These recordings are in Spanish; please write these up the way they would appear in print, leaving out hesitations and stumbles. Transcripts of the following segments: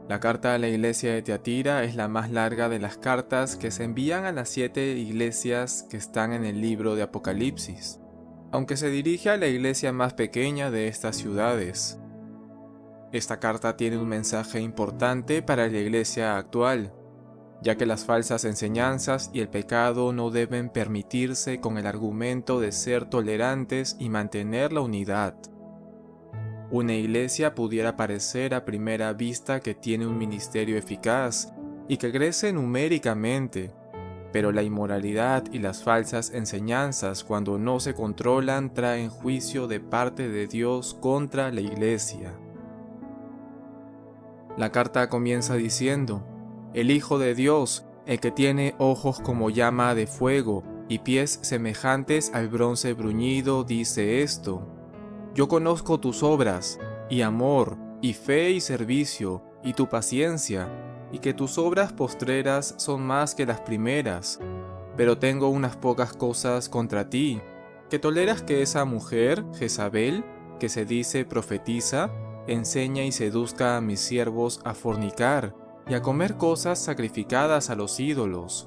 La carta a la iglesia de Tiatira es la más larga de las cartas que se envían a las 7 iglesias que están en el libro de Apocalipsis, aunque se dirige a la iglesia más pequeña de estas ciudades. Esta carta tiene un mensaje importante para la iglesia actual, ya que las falsas enseñanzas y el pecado no deben permitirse con el argumento de ser tolerantes y mantener la unidad. Una iglesia pudiera parecer a primera vista que tiene un ministerio eficaz y que crece numéricamente, pero la inmoralidad y las falsas enseñanzas, cuando no se controlan, traen juicio de parte de Dios contra la iglesia. La carta comienza diciendo: el Hijo de Dios, el que tiene ojos como llama de fuego y pies semejantes al bronce bruñido, dice esto: yo conozco tus obras, y amor, y fe y servicio, y tu paciencia, y que tus obras postreras son más que las primeras. Pero tengo unas pocas cosas contra ti, que toleras que esa mujer, Jezabel, que se dice profetiza, enseña y seduzca a mis siervos a fornicar, y a comer cosas sacrificadas a los ídolos.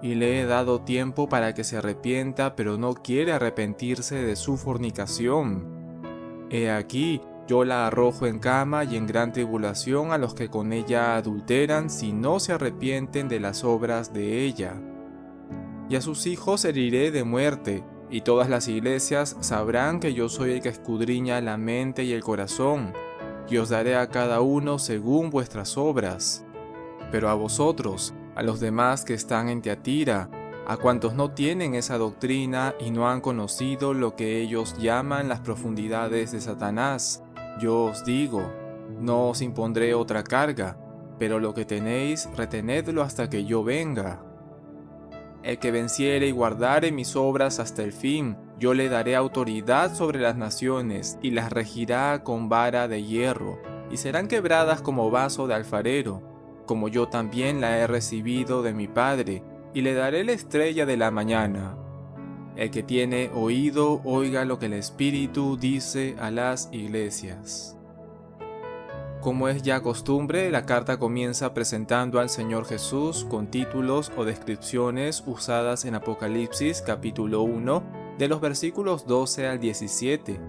Y le he dado tiempo para que se arrepienta, pero no quiere arrepentirse de su fornicación. He aquí, yo la arrojo en cama y en gran tribulación a los que con ella adulteran, si no se arrepienten de las obras de ella. Y a sus hijos heriré de muerte, y todas las iglesias sabrán que yo soy el que escudriña la mente y el corazón, y os daré a cada uno según vuestras obras. Pero a vosotros, a los demás que están en Tiatira, a cuantos no tienen esa doctrina y no han conocido lo que ellos llaman las profundidades de Satanás, yo os digo, no os impondré otra carga, pero lo que tenéis, retenedlo hasta que yo venga. El que venciere y guardare mis obras hasta el fin, yo le daré autoridad sobre las naciones, y las regirá con vara de hierro, y serán quebradas como vaso de alfarero, como yo también la he recibido de mi Padre, y le daré la estrella de la mañana. El que tiene oído, oiga lo que el Espíritu dice a las iglesias. Como es ya costumbre, la carta comienza presentando al Señor Jesús con títulos o descripciones usadas en Apocalipsis capítulo 1, de los versículos 12 al 17,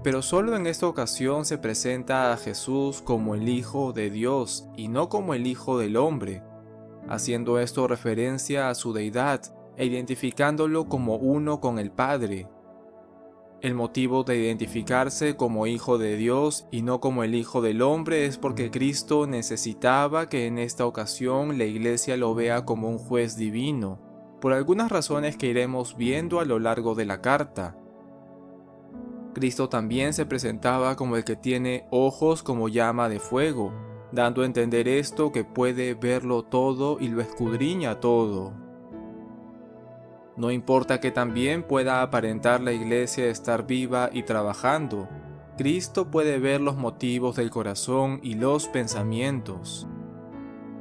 pero solo en esta ocasión se presenta a Jesús como el Hijo de Dios y no como el Hijo del Hombre, haciendo esto referencia a su deidad e identificándolo como uno con el Padre. El motivo de identificarse como Hijo de Dios y no como el Hijo del Hombre es porque Cristo necesitaba que en esta ocasión la Iglesia lo vea como un juez divino, por algunas razones que iremos viendo a lo largo de la carta. Cristo también se presentaba como el que tiene ojos como llama de fuego, dando a entender esto que puede verlo todo y lo escudriña todo. No importa que también pueda aparentar la iglesia estar viva y trabajando, Cristo puede ver los motivos del corazón y los pensamientos.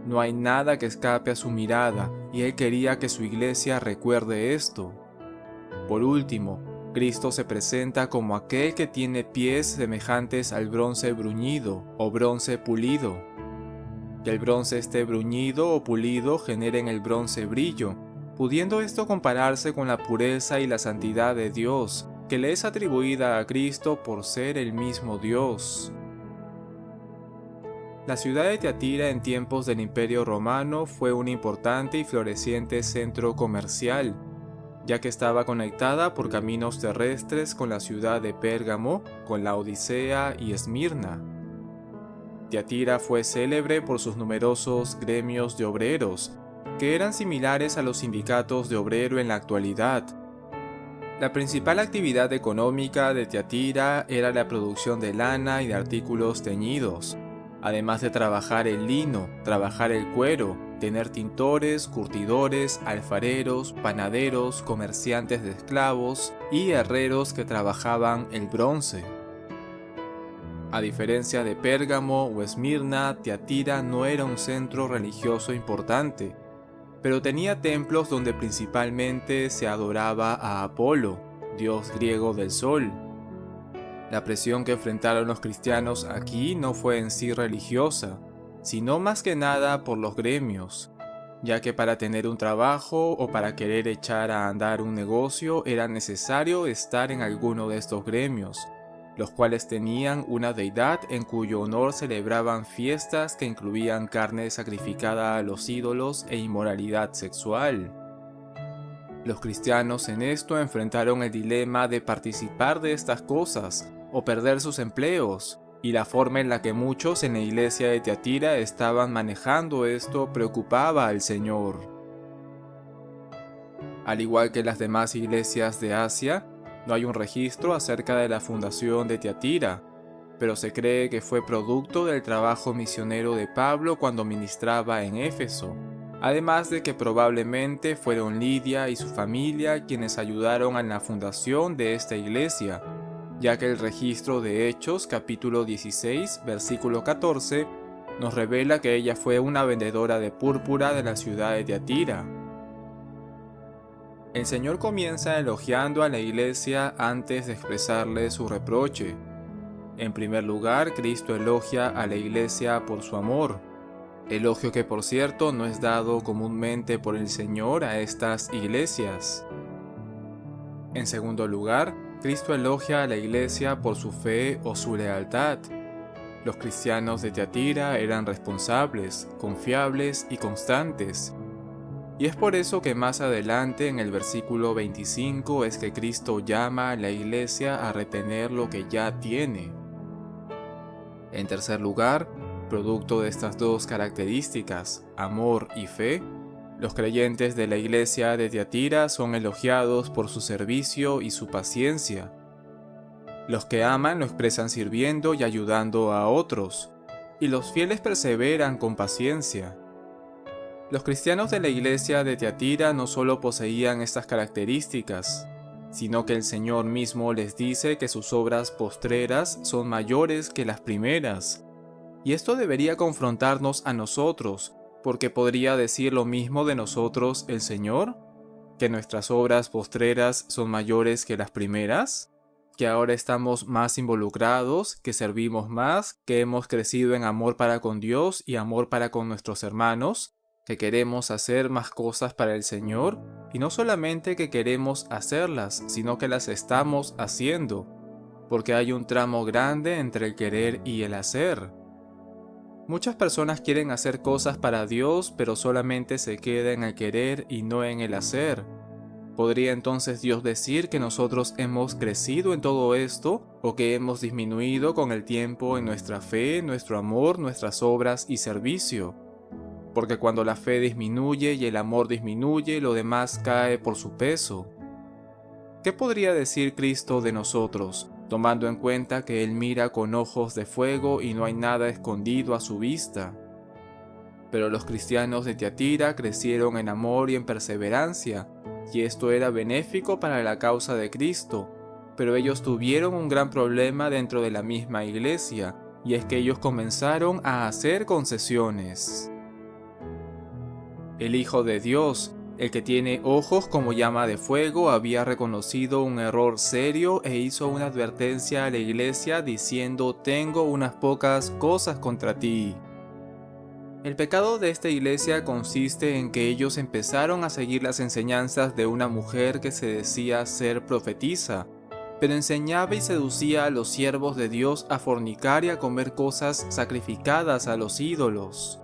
No hay nada que escape a su mirada, y Él quería que su iglesia recuerde esto. Por último, Cristo se presenta como aquel que tiene pies semejantes al bronce bruñido o bronce pulido. Que el bronce esté bruñido o pulido genera en el bronce brillo, pudiendo esto compararse con la pureza y la santidad de Dios, que le es atribuida a Cristo por ser el mismo Dios. La ciudad de Tiatira en tiempos del Imperio Romano fue un importante y floreciente centro comercial, ya que estaba conectada por caminos terrestres con la ciudad de Pérgamo, con la Odisea y Esmirna. Tiatira fue célebre por sus numerosos gremios de obreros, que eran similares a los sindicatos de obrero en la actualidad. La principal actividad económica de Tiatira era la producción de lana y de artículos teñidos, además de trabajar el lino, trabajar el cuero, tener tintores, curtidores, alfareros, panaderos, comerciantes de esclavos y herreros que trabajaban el bronce. A diferencia de Pérgamo o Esmirna, Tiatira no era un centro religioso importante, pero tenía templos donde principalmente se adoraba a Apolo, dios griego del sol. La presión que enfrentaron los cristianos aquí no fue en sí religiosa, sino más que nada por los gremios, ya que para tener un trabajo o para querer echar a andar un negocio era necesario estar en alguno de estos gremios, los cuales tenían una deidad en cuyo honor celebraban fiestas que incluían carne sacrificada a los ídolos e inmoralidad sexual. Los cristianos en esto enfrentaron el dilema de participar de estas cosas o perder sus empleos, y la forma en la que muchos en la iglesia de Tiatira estaban manejando esto preocupaba al Señor. Al igual que las demás iglesias de Asia, no hay un registro acerca de la fundación de Tiatira, pero se cree que fue producto del trabajo misionero de Pablo cuando ministraba en Éfeso, además de que probablemente fueron Lidia y su familia quienes ayudaron en la fundación de esta iglesia, ya que el registro de Hechos capítulo 16 versículo 14 nos revela que ella fue una vendedora de púrpura de la ciudad de Tiatira. El Señor comienza elogiando a la iglesia antes de expresarle su reproche. En primer lugar, Cristo elogia a la iglesia por su amor, elogio que por cierto no es dado comúnmente por el Señor a estas iglesias. En segundo lugar, Cristo elogia a la iglesia por su fe o su lealtad. Los cristianos de Tiatira eran responsables, confiables y constantes. Y es por eso que más adelante en el versículo 25 es que Cristo llama a la iglesia a retener lo que ya tiene. En tercer lugar, producto de estas dos características, amor y fe, los creyentes de la iglesia de Tiatira son elogiados por su servicio y su paciencia. Los que aman lo expresan sirviendo y ayudando a otros, y los fieles perseveran con paciencia. Los cristianos de la iglesia de Tiatira no solo poseían estas características, sino que el Señor mismo les dice que sus obras postreras son mayores que las primeras. Y esto debería confrontarnos a nosotros, porque podría decir lo mismo de nosotros el Señor, que nuestras obras postreras son mayores que las primeras, que ahora estamos más involucrados, que servimos más, que hemos crecido en amor para con Dios y amor para con nuestros hermanos, que queremos hacer más cosas para el Señor, y no solamente que queremos hacerlas, sino que las estamos haciendo, porque hay un tramo grande entre el querer y el hacer. Muchas personas quieren hacer cosas para Dios, pero solamente se queda en el querer y no en el hacer. ¿Podría entonces Dios decir que nosotros hemos crecido en todo esto o que hemos disminuido con el tiempo en nuestra fe, nuestro amor, nuestras obras y servicio? Porque cuando la fe disminuye y el amor disminuye, lo demás cae por su peso. ¿Qué podría decir Cristo de nosotros, tomando en cuenta que Él mira con ojos de fuego y no hay nada escondido a su vista? Pero los cristianos de Tiatira crecieron en amor y en perseverancia, y esto era benéfico para la causa de Cristo, pero ellos tuvieron un gran problema dentro de la misma iglesia, y es que ellos comenzaron a hacer concesiones. El Hijo de Dios, el que tiene ojos como llama de fuego, había reconocido un error serio e hizo una advertencia a la iglesia diciendo: tengo unas pocas cosas contra ti. El pecado de esta iglesia consiste en que ellos empezaron a seguir las enseñanzas de una mujer que se decía ser profetisa, pero enseñaba y seducía a los siervos de Dios a fornicar y a comer cosas sacrificadas a los ídolos.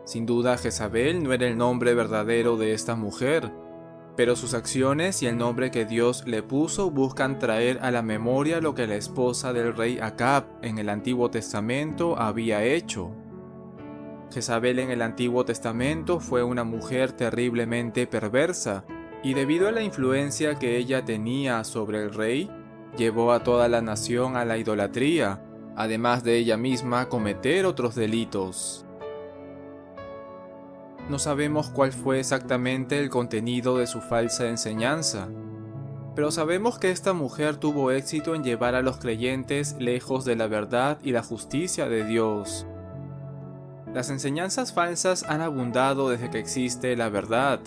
Sin duda, Jezabel no era el nombre verdadero de esta mujer, pero sus acciones y el nombre que Dios le puso buscan traer a la memoria lo que la esposa del rey Acab en el Antiguo Testamento había hecho. Jezabel en el Antiguo Testamento fue una mujer terriblemente perversa, y debido a la influencia que ella tenía sobre el rey, llevó a toda la nación a la idolatría, además de ella misma cometer otros delitos. No sabemos cuál fue exactamente el contenido de su falsa enseñanza, pero sabemos que esta mujer tuvo éxito en llevar a los creyentes lejos de la verdad y la justicia de Dios. Las enseñanzas falsas han abundado desde que existe la verdad.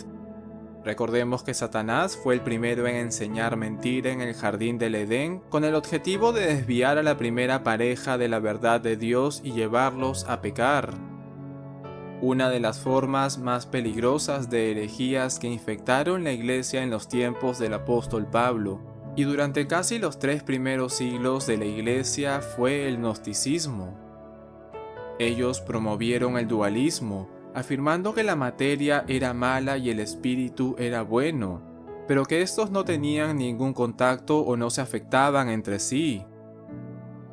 Recordemos que Satanás fue el primero en enseñar mentira en el jardín del Edén con el objetivo de desviar a la primera pareja de la verdad de Dios y llevarlos a pecar. Una de las formas más peligrosas de herejías que infectaron la iglesia en los tiempos del apóstol Pablo y durante casi los 3 primeros siglos de la iglesia fue el gnosticismo. Ellos promovieron el dualismo, afirmando que la materia era mala y el espíritu era bueno, pero que estos no tenían ningún contacto o no se afectaban entre sí.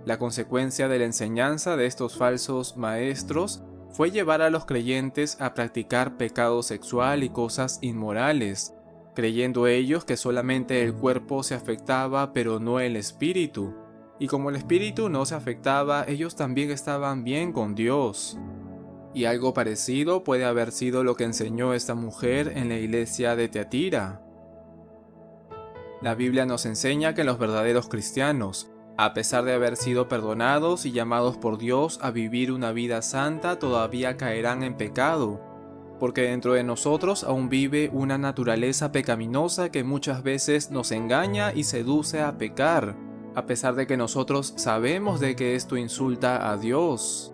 La consecuencia de la enseñanza de estos falsos maestros fue llevar a los creyentes a practicar pecado sexual y cosas inmorales, creyendo ellos que solamente el cuerpo se afectaba pero no el espíritu, y como el espíritu no se afectaba, ellos también estaban bien con Dios. Y algo parecido puede haber sido lo que enseñó esta mujer en la iglesia de Teatira. La Biblia nos enseña que los verdaderos cristianos, a pesar de haber sido perdonados y llamados por Dios a vivir una vida santa, todavía caerán en pecado, porque dentro de nosotros aún vive una naturaleza pecaminosa que muchas veces nos engaña y seduce a pecar, a pesar de que nosotros sabemos de que esto insulta a Dios.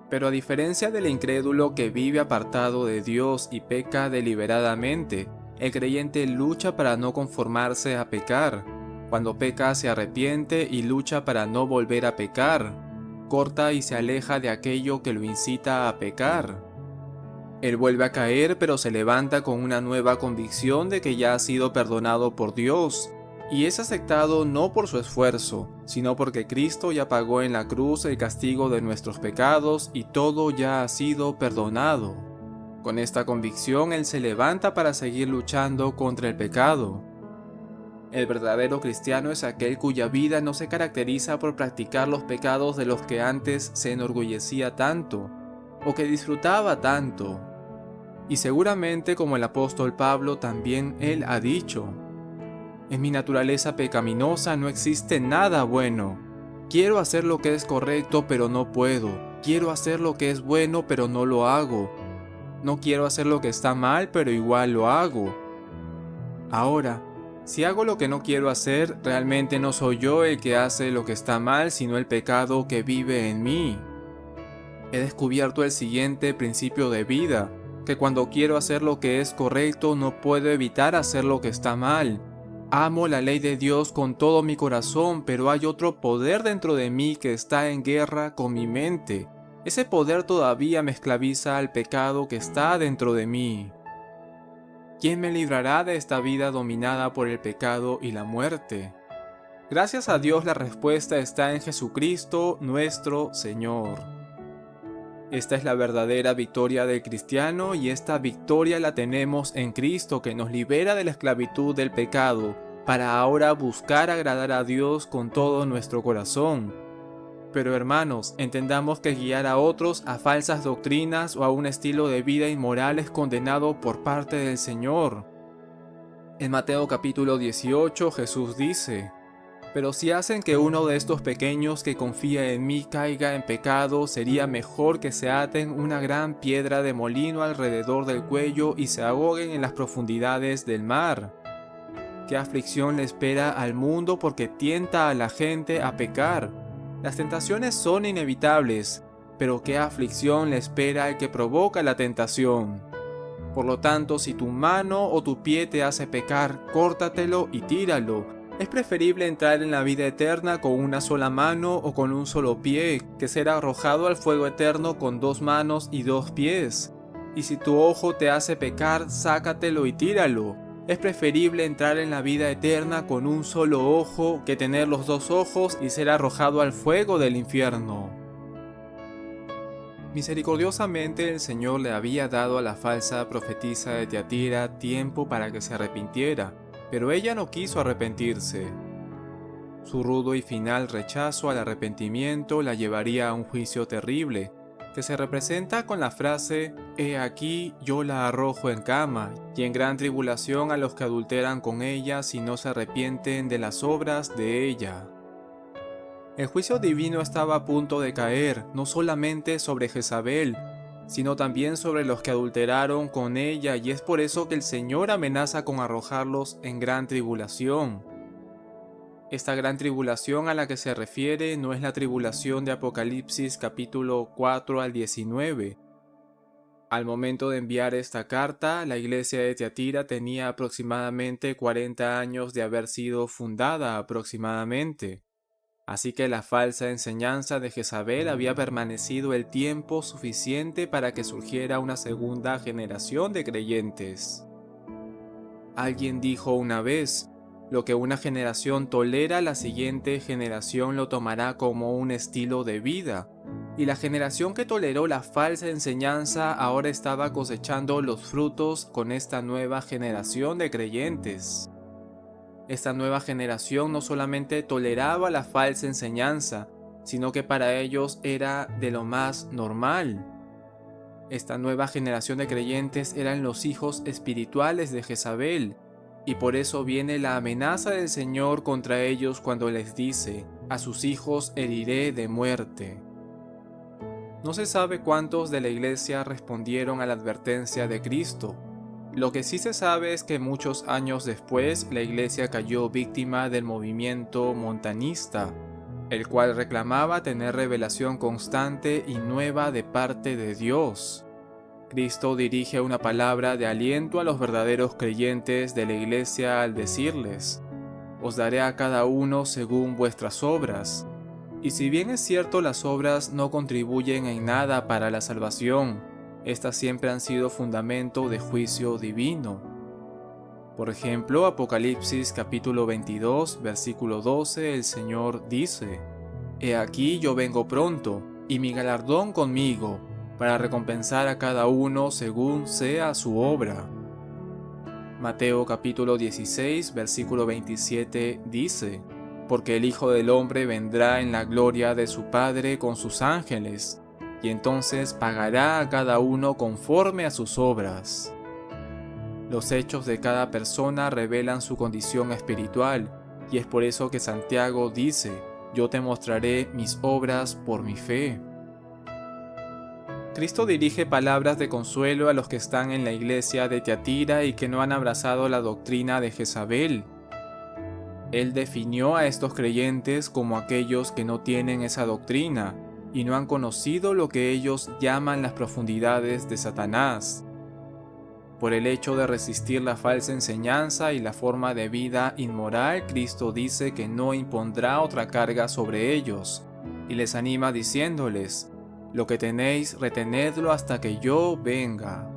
Pero a diferencia del incrédulo que vive apartado de Dios y peca deliberadamente, el creyente lucha para no conformarse a pecar. Cuando peca se arrepiente y lucha para no volver a pecar. Corta y se aleja de aquello que lo incita a pecar. Él vuelve a caer, pero se levanta con una nueva convicción de que ya ha sido perdonado por Dios. Y es aceptado no por su esfuerzo, sino porque Cristo ya pagó en la cruz el castigo de nuestros pecados y todo ya ha sido perdonado. Con esta convicción él se levanta para seguir luchando contra el pecado. El verdadero cristiano es aquel cuya vida no se caracteriza por practicar los pecados de los que antes se enorgullecía tanto, o que disfrutaba tanto. Y seguramente, como el apóstol Pablo, también él ha dicho: en mi naturaleza pecaminosa no existe nada bueno. Quiero hacer lo que es correcto, pero no puedo. Quiero hacer lo que es bueno, pero no lo hago. No quiero hacer lo que está mal, pero igual lo hago. Ahora, si hago lo que no quiero hacer, realmente no soy yo el que hace lo que está mal, sino el pecado que vive en mí. He descubierto el siguiente principio de vida, que cuando quiero hacer lo que es correcto, no puedo evitar hacer lo que está mal. Amo la ley de Dios con todo mi corazón, pero hay otro poder dentro de mí que está en guerra con mi mente. Ese poder todavía me esclaviza al pecado que está dentro de mí. ¿Quién me librará de esta vida dominada por el pecado y la muerte? Gracias a Dios la respuesta está en Jesucristo nuestro Señor. Esta es la verdadera victoria del cristiano y esta victoria la tenemos en Cristo, que nos libera de la esclavitud del pecado para ahora buscar agradar a Dios con todo nuestro corazón. Pero hermanos, entendamos que guiar a otros a falsas doctrinas o a un estilo de vida inmoral es condenado por parte del Señor. En Mateo capítulo 18 Jesús dice: pero si hacen que uno de estos pequeños que confía en mí caiga en pecado, sería mejor que se aten una gran piedra de molino alrededor del cuello y se ahoguen en las profundidades del mar. ¿Qué aflicción le espera al mundo porque tienta a la gente a pecar? Las tentaciones son inevitables, pero ¿qué aflicción le espera al que provoca la tentación? Por lo tanto, si tu mano o tu pie te hace pecar, córtatelo y tíralo. Es preferible entrar en la vida eterna con una sola mano o con un solo pie, que ser arrojado al fuego eterno con 2 manos y 2 pies. Y si tu ojo te hace pecar, sácatelo y tíralo. Es preferible entrar en la vida eterna con un solo ojo que tener los 2 ojos y ser arrojado al fuego del infierno. Misericordiosamente el Señor le había dado a la falsa profetisa de Teatira tiempo para que se arrepintiera, pero ella no quiso arrepentirse. Su rudo y final rechazo al arrepentimiento la llevaría a un juicio terrible, que se representa con la frase: «He aquí, yo la arrojo en cama, y en gran tribulación a los que adulteran con ella si no se arrepienten de las obras de ella». El juicio divino estaba a punto de caer, no solamente sobre Jezabel, sino también sobre los que adulteraron con ella, y es por eso que el Señor amenaza con arrojarlos en gran tribulación. Esta gran tribulación a la que se refiere no es la tribulación de Apocalipsis capítulo 4 al 19. Al momento de enviar esta carta, la iglesia de Tiatira tenía aproximadamente 40 años de haber sido fundada aproximadamente. Así que la falsa enseñanza de Jezabel había permanecido el tiempo suficiente para que surgiera una segunda generación de creyentes. Alguien dijo una vez: lo que una generación tolera, la siguiente generación lo tomará como un estilo de vida. Y la generación que toleró la falsa enseñanza ahora estaba cosechando los frutos con esta nueva generación de creyentes. Esta nueva generación no solamente toleraba la falsa enseñanza, sino que para ellos era de lo más normal. Esta nueva generación de creyentes eran los hijos espirituales de Jezabel, y por eso viene la amenaza del Señor contra ellos cuando les dice: a sus hijos heriré de muerte. No se sabe cuántos de la iglesia respondieron a la advertencia de Cristo. Lo que sí se sabe es que muchos años después la iglesia cayó víctima del movimiento montanista, el cual reclamaba tener revelación constante y nueva de parte de Dios. Cristo dirige una palabra de aliento a los verdaderos creyentes de la iglesia al decirles: os daré a cada uno según vuestras obras. Y si bien es cierto las obras no contribuyen en nada para la salvación, estas siempre han sido fundamento de juicio divino. Por ejemplo, Apocalipsis capítulo 22, versículo 12, el Señor dice: He aquí yo vengo pronto, y mi galardón conmigo, para recompensar a cada uno según sea su obra. Mateo capítulo 16, versículo 27 dice: Porque el Hijo del Hombre vendrá en la gloria de su Padre con sus ángeles, y entonces pagará a cada uno conforme a sus obras. Los hechos de cada persona revelan su condición espiritual, y es por eso que Santiago dice: Yo te mostraré mis obras por mi fe. Cristo dirige palabras de consuelo a los que están en la iglesia de Tiatira y que no han abrazado la doctrina de Jezabel. Él definió a estos creyentes como aquellos que no tienen esa doctrina y no han conocido lo que ellos llaman las profundidades de Satanás. Por el hecho de resistir la falsa enseñanza y la forma de vida inmoral, Cristo dice que no impondrá otra carga sobre ellos, y les anima diciéndoles: lo que tenéis, retenedlo hasta que yo venga.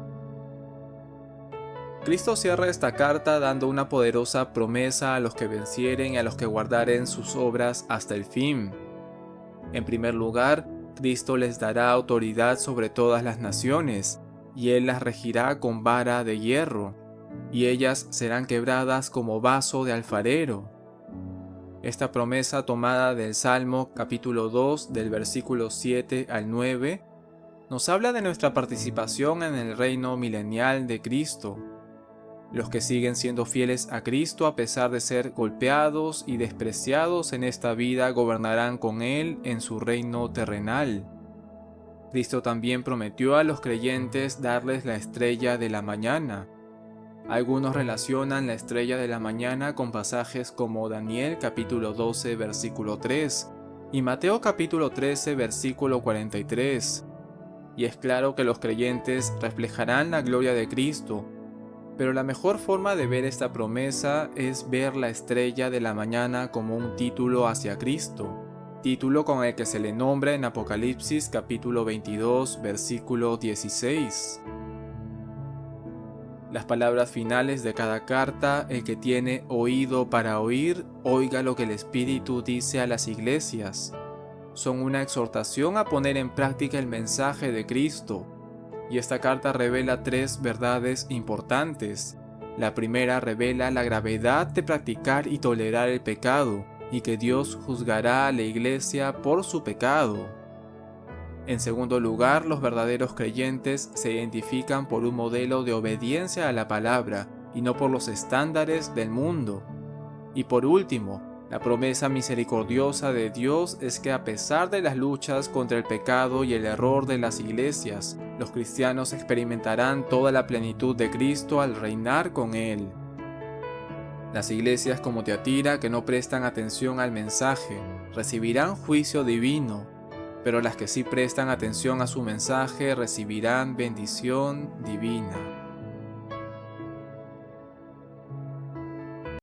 Cristo cierra esta carta dando una poderosa promesa a los que vencieren y a los que guardaren sus obras hasta el fin. En primer lugar, Cristo les dará autoridad sobre todas las naciones, y Él las regirá con vara de hierro, y ellas serán quebradas como vaso de alfarero. Esta promesa, tomada del Salmo capítulo 2 del versículo 7 al 9, nos habla de nuestra participación en el reino milenial de Cristo. Los que siguen siendo fieles a Cristo a pesar de ser golpeados y despreciados en esta vida gobernarán con Él en su reino terrenal. Cristo también prometió a los creyentes darles la estrella de la mañana. Algunos relacionan la estrella de la mañana con pasajes como Daniel capítulo 12 versículo 3 y Mateo capítulo 13 versículo 43. Y es claro que los creyentes reflejarán la gloria de Cristo, pero la mejor forma de ver esta promesa es ver la estrella de la mañana como un título hacia Cristo, título con el que se le nombra en Apocalipsis capítulo 22 versículo 16. Las palabras finales de cada carta: el que tiene oído para oír, oiga lo que el Espíritu dice a las iglesias, son una exhortación a poner en práctica el mensaje de Cristo. Y esta carta revela tres verdades importantes. La primera revela la gravedad de practicar y tolerar el pecado, y que Dios juzgará a la iglesia por su pecado. En segundo lugar, los verdaderos creyentes se identifican por un modelo de obediencia a la palabra, y no por los estándares del mundo. Y por último, La promesa misericordiosa de Dios es que a pesar de las luchas contra el pecado y el error de las iglesias, los cristianos experimentarán toda la plenitud de Cristo al reinar con Él. Las iglesias como Tiatira, que no prestan atención al mensaje, recibirán juicio divino, pero las que sí prestan atención a su mensaje recibirán bendición divina.